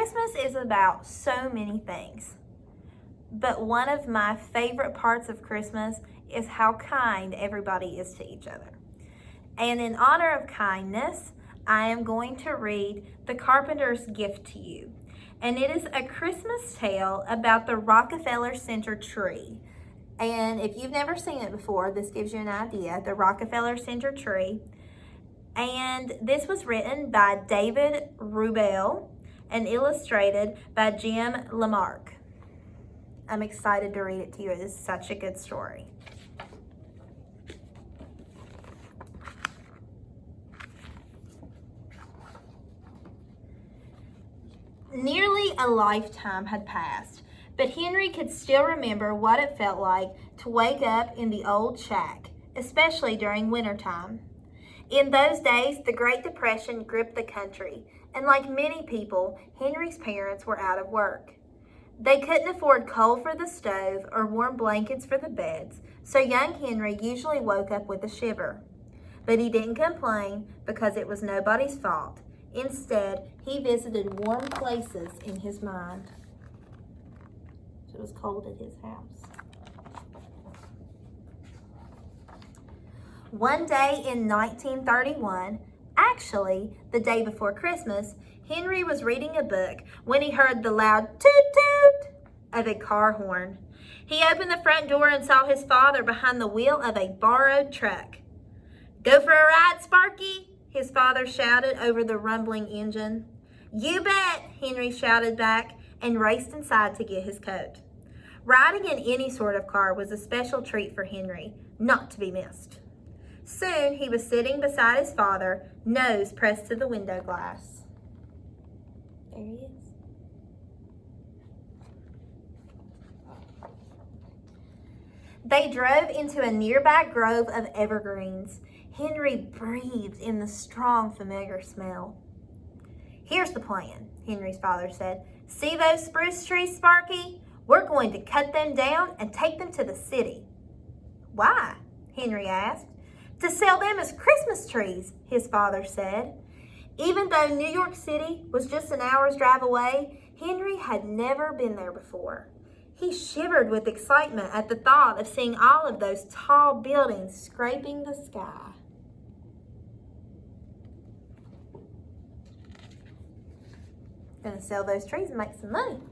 Christmas is about so many things, but one of my favorite parts of Christmas is how kind everybody is to each other. And in honor of kindness, I am going to read The Carpenter's Gift to You. And it is a Christmas tale about the Rockefeller Center tree. And if you've never seen it before, this gives you an idea. The Rockefeller Center tree. And this was written by David Rubel and illustrated by Jim Lamarck. I'm excited to read it to you. It is such a good story. Nearly a lifetime had passed, but Henry could still remember what it felt like to wake up in the old shack, especially during wintertime. In those days, the Great Depression gripped the country, and like many people, Henry's parents were out of work. They couldn't afford coal for the stove or warm blankets for the beds, so young Henry usually woke up with a shiver. But he didn't complain because it was nobody's fault. Instead, he visited warm places in his mind. It was cold at his house. One day in 1931, actually the day before Christmas, Henry was reading a book when he heard the loud toot-toot of a car horn. He opened the front door and saw his father behind the wheel of a borrowed truck. "Go for a ride, Sparky?" his father shouted over the rumbling engine. "You bet," Henry shouted back and raced inside to get his coat. Riding in any sort of car was a special treat for Henry, not to be missed. Soon he was sitting beside his father, nose pressed to the window glass. There he is. They drove into a nearby grove of evergreens. Henry breathed in the strong, familiar smell. "Here's the plan," Henry's father said. "See those spruce trees, Sparky? We're going to cut them down and take them to the city." "Why?" Henry asked. "To sell them as Christmas trees," his father said. Even though New York City was just an hour's drive away, Henry had never been there before. He shivered with excitement at the thought of seeing all of those tall buildings scraping the sky. Gonna sell those trees and make some money.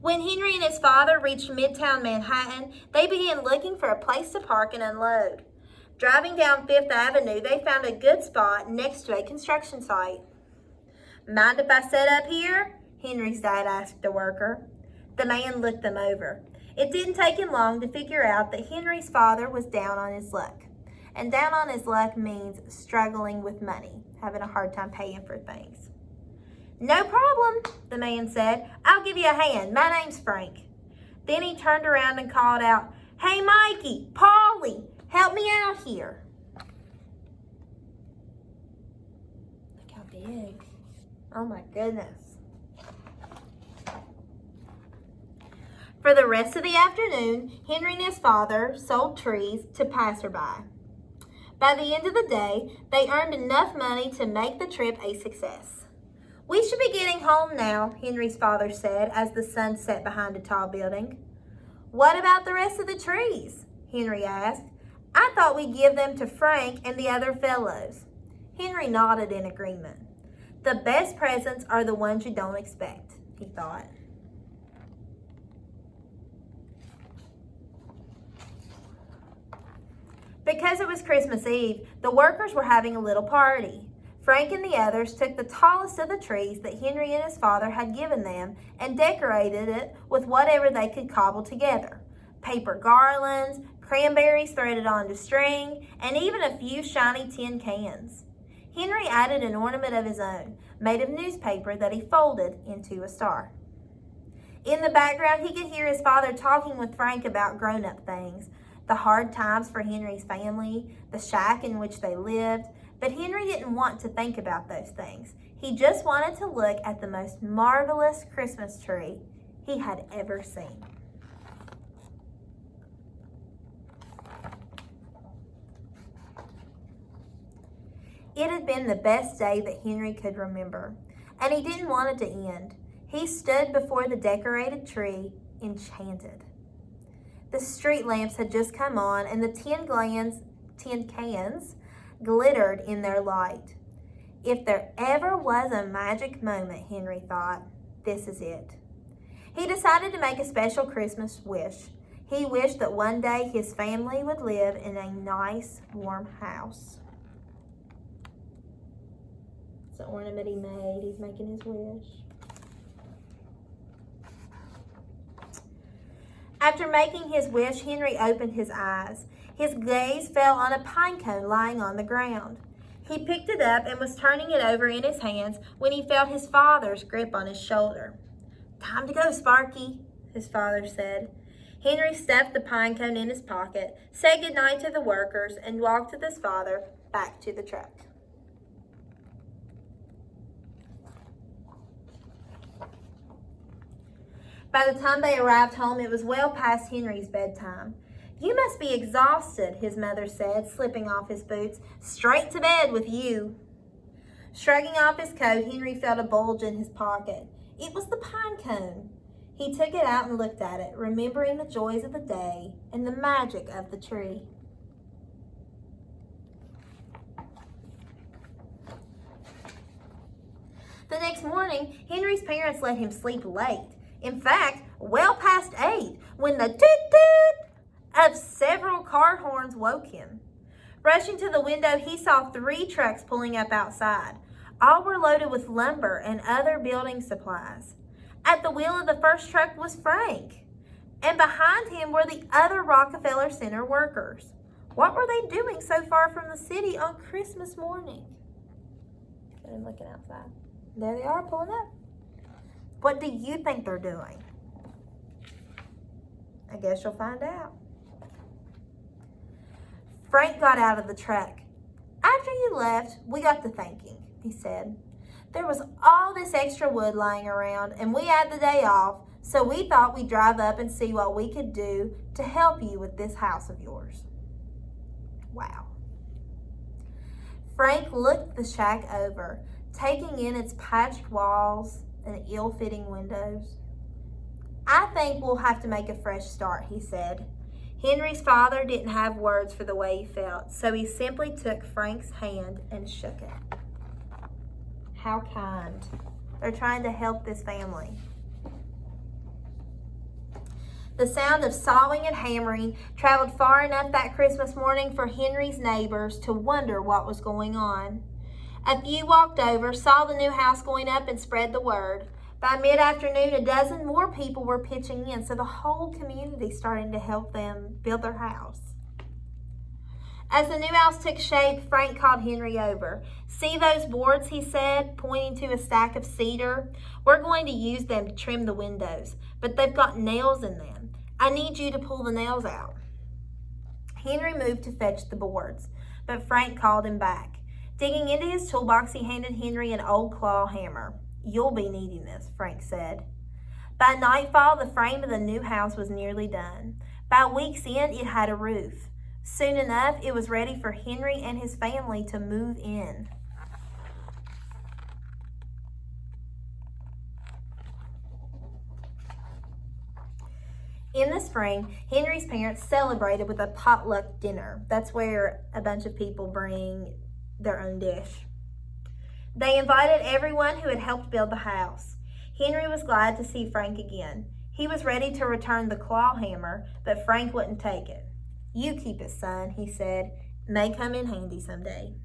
When Henry and his father reached Midtown Manhattan, they began looking for a place to park and unload. Driving down Fifth Avenue, they found a good spot next to a construction site. "Mind if I set up here?" Henry's dad asked the worker. The man looked them over. It didn't take him long to figure out that Henry's father was down on his luck. And down on his luck means struggling with money, having a hard time paying for things. "No problem," the man said. "I'll give you a hand. My name's Frank." Then he turned around and called out, "Hey, Mikey, Paulie, help me out here." Look how big. Oh my goodness. For the rest of the afternoon, Henry and his father sold trees to passerby. By the end of the day, they earned enough money to make the trip a success. "We should be getting home now," Henry's father said as the sun set behind a tall building. "What about the rest of the trees?" Henry asked. "I thought we'd give them to Frank and the other fellows." Henry nodded in agreement. The best presents are the ones you don't expect, he thought. Because it was Christmas Eve, the workers were having a little party. Frank and the others took the tallest of the trees that Henry and his father had given them and decorated it with whatever they could cobble together. Paper garlands, cranberries threaded onto string, and even a few shiny tin cans. Henry added an ornament of his own, made of newspaper that he folded into a star. In the background, he could hear his father talking with Frank about grown-up things, the hard times for Henry's family, the shack in which they lived, but Henry didn't want to think about those things. He just wanted to look at the most marvelous Christmas tree he had ever seen. It had been the best day that Henry could remember. and he didn't want it to end. He stood before the decorated tree, enchanted. The street lamps had just come on, and the tin cans glittered in their light. If there ever was a magic moment, Henry thought, this is it. He decided to make a special Christmas wish. He wished that one day his family would live in a nice, warm house. It's the ornament he made. He's making his wish. After making his wish, Henry opened his eyes. His gaze fell on a pine cone lying on the ground. He picked it up and was turning it over in his hands when he felt his father's grip on his shoulder. "Time to go, Sparky," his father said. Henry stuffed the pine cone in his pocket, said goodnight to the workers, and walked with his father back to the truck. By the time they arrived home, it was well past Henry's bedtime. "You must be exhausted," his mother said, slipping off his boots. "Straight to bed with you." Shrugging off his coat, Henry felt a bulge in his pocket. It was the pine cone. He took it out and looked at it, remembering the joys of the day and the magic of the tree. The next morning, Henry's parents let him sleep late. In fact, well past 8, when the toot-toot of several car horns woke him. Rushing to the window, he saw 3 trucks pulling up outside. All were loaded with lumber and other building supplies. At the wheel of the first truck was Frank, and behind him were the other Rockefeller Center workers. What were they doing so far from the city on Christmas morning? I'm looking outside. There they are, pulling up. What do you think they're doing? I guess you'll find out. Frank got out of the truck. "After you left, we got to thinking," he said. "There was all this extra wood lying around, and we had the day off, so we thought we'd drive up and see what we could do to help you with this house of yours." Wow. Frank looked the shack over, taking in its patched walls and ill-fitting windows. "I think we'll have to make a fresh start," he said. Henry's father didn't have words for the way he felt, so he simply took Frank's hand and shook it. How kind. They're trying to help this family. The sound of sawing and hammering traveled far enough that Christmas morning for Henry's neighbors to wonder what was going on. A few walked over, saw the new house going up, and spread the word. By mid-afternoon, a dozen more people were pitching in, so the whole community started to help them build their house. As the new house took shape, Frank called Henry over. "See those boards," he said, pointing to a stack of cedar. "We're going to use them to trim the windows, but they've got nails in them. I need you to pull the nails out." Henry moved to fetch the boards, but Frank called him back. Digging into his toolbox, he handed Henry an old claw hammer. "You'll be needing this," Frank said. By nightfall, the frame of the new house was nearly done. By week's end, it had a roof. Soon enough, it was ready for Henry and his family to move in. In the spring, Henry's parents celebrated with a potluck dinner. That's where a bunch of people bring their own dish. They invited everyone who had helped build the house. Henry was glad to see Frank again. He was ready to return the claw hammer, but Frank wouldn't take it. "You keep it, son," he said. "It may come in handy someday."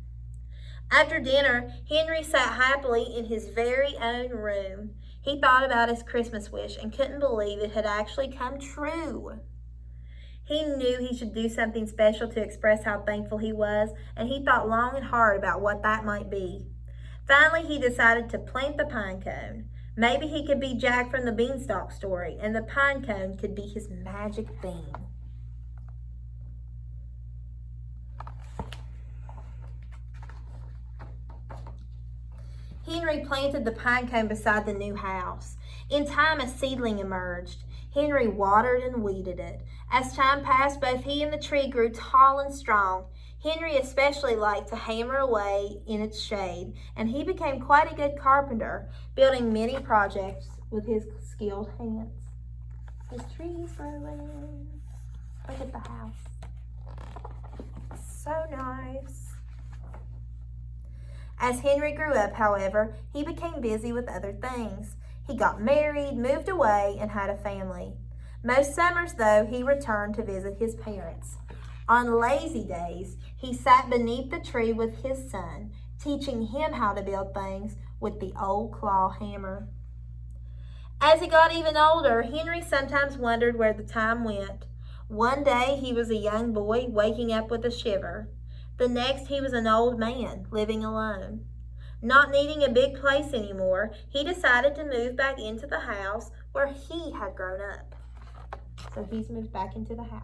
After dinner, Henry sat happily in his very own room. He thought about his Christmas wish and couldn't believe it had actually come true. He knew he should do something special to express how thankful he was, and he thought long and hard about what that might be. Finally, he decided to plant the pine cone. Maybe he could be Jack from the Beanstalk story, and the pine cone could be his magic bean. Henry planted the pine cone beside the new house. In time, a seedling emerged. Henry watered and weeded it. As time passed, both he and the tree grew tall and strong. Henry especially liked to hammer away in its shade, and he became quite a good carpenter, building many projects with his skilled hands. His trees growing. Look at the house. So nice. As Henry grew up, however, he became busy with other things. He got married, moved away, and had a family. Most summers, though, he returned to visit his parents. On lazy days, he sat beneath the tree with his son, teaching him how to build things with the old claw hammer. As he got even older, Henry sometimes wondered where the time went. One day he was a young boy waking up with a shiver. The next he was an old man living alone. Not needing a big place anymore, he decided to move back into the house where he had grown up. So he's moved back into the house.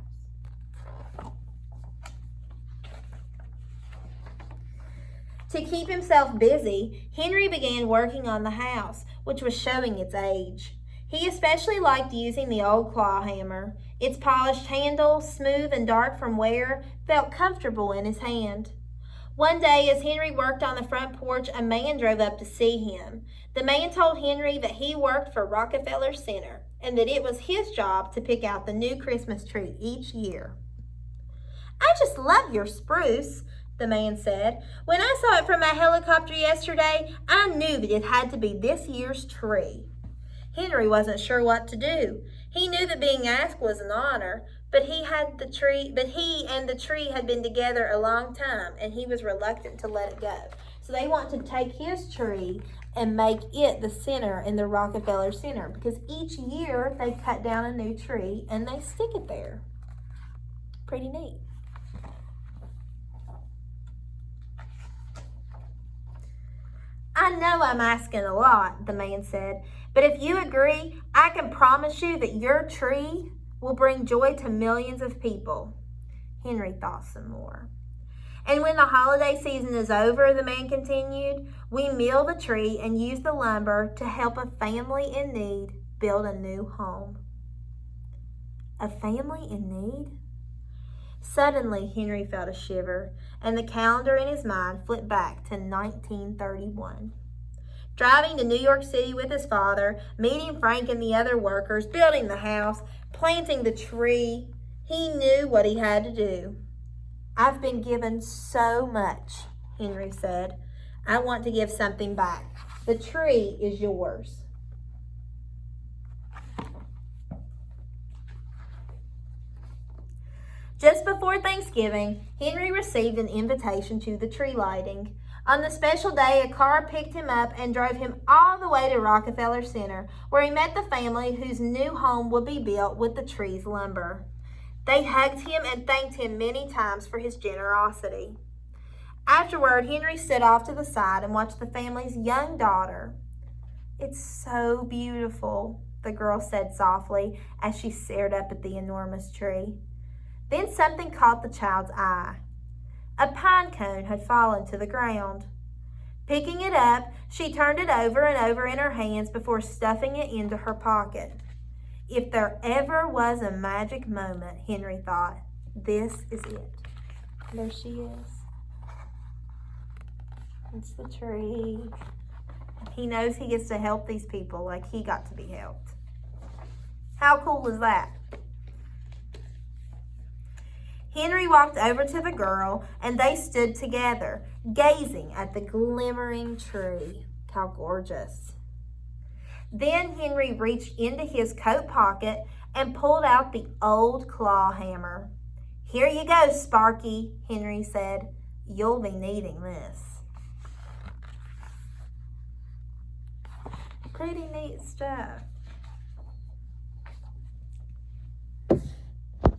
To keep himself busy, Henry began working on the house, which was showing its age. He especially liked using the old claw hammer. Its polished handle, smooth and dark from wear, felt comfortable in his hand. One day, as Henry worked on the front porch, a man drove up to see him. The man told Henry that he worked for Rockefeller Center and that it was his job to pick out the new Christmas tree each year. "I just love your spruce," the man said. "When I saw it from my helicopter yesterday, I knew that it had to be this year's tree." Henry wasn't sure what to do. He knew that being asked was an honor, but he and the tree had been together a long time, and he was reluctant to let it go. So they want to take his tree and make it the center in the Rockefeller Center, because each year they cut down a new tree and they stick it there. Pretty neat. "I know I'm asking a lot," the man said, "but if you agree, I can promise you that your tree will bring joy to millions of people." Henry thought some more. "And when the holiday season is over," the man continued, "we mill the tree and use the lumber to help a family in need build a new home." A family in need? Suddenly, Henry felt a shiver, and the calendar in his mind flipped back to 1931. Driving to New York City with his father, meeting Frank and the other workers, building the house, planting the tree, he knew what he had to do. "I've been given so much," Henry said. "I want to give something back. The tree is yours." Just before Thanksgiving, Henry received an invitation to the tree lighting. On the special day, a car picked him up and drove him all the way to Rockefeller Center, where he met the family whose new home would be built with the tree's lumber. They hugged him and thanked him many times for his generosity. Afterward, Henry stood off to the side and watched the family's young daughter. "It's so beautiful," the girl said softly as she stared up at the enormous tree. Then something caught the child's eye. A pine cone had fallen to the ground. Picking it up, she turned it over and over in her hands before stuffing it into her pocket. If there ever was a magic moment, Henry thought, this is it. There she is. It's the tree. He knows he gets to help these people like he got to be helped. How cool is that? Henry walked over to the girl, and they stood together, gazing at the glimmering tree. How gorgeous. Then Henry reached into his coat pocket and pulled out the old claw hammer. "Here you go, Sparky," Henry said. "You'll be needing this." Pretty neat stuff.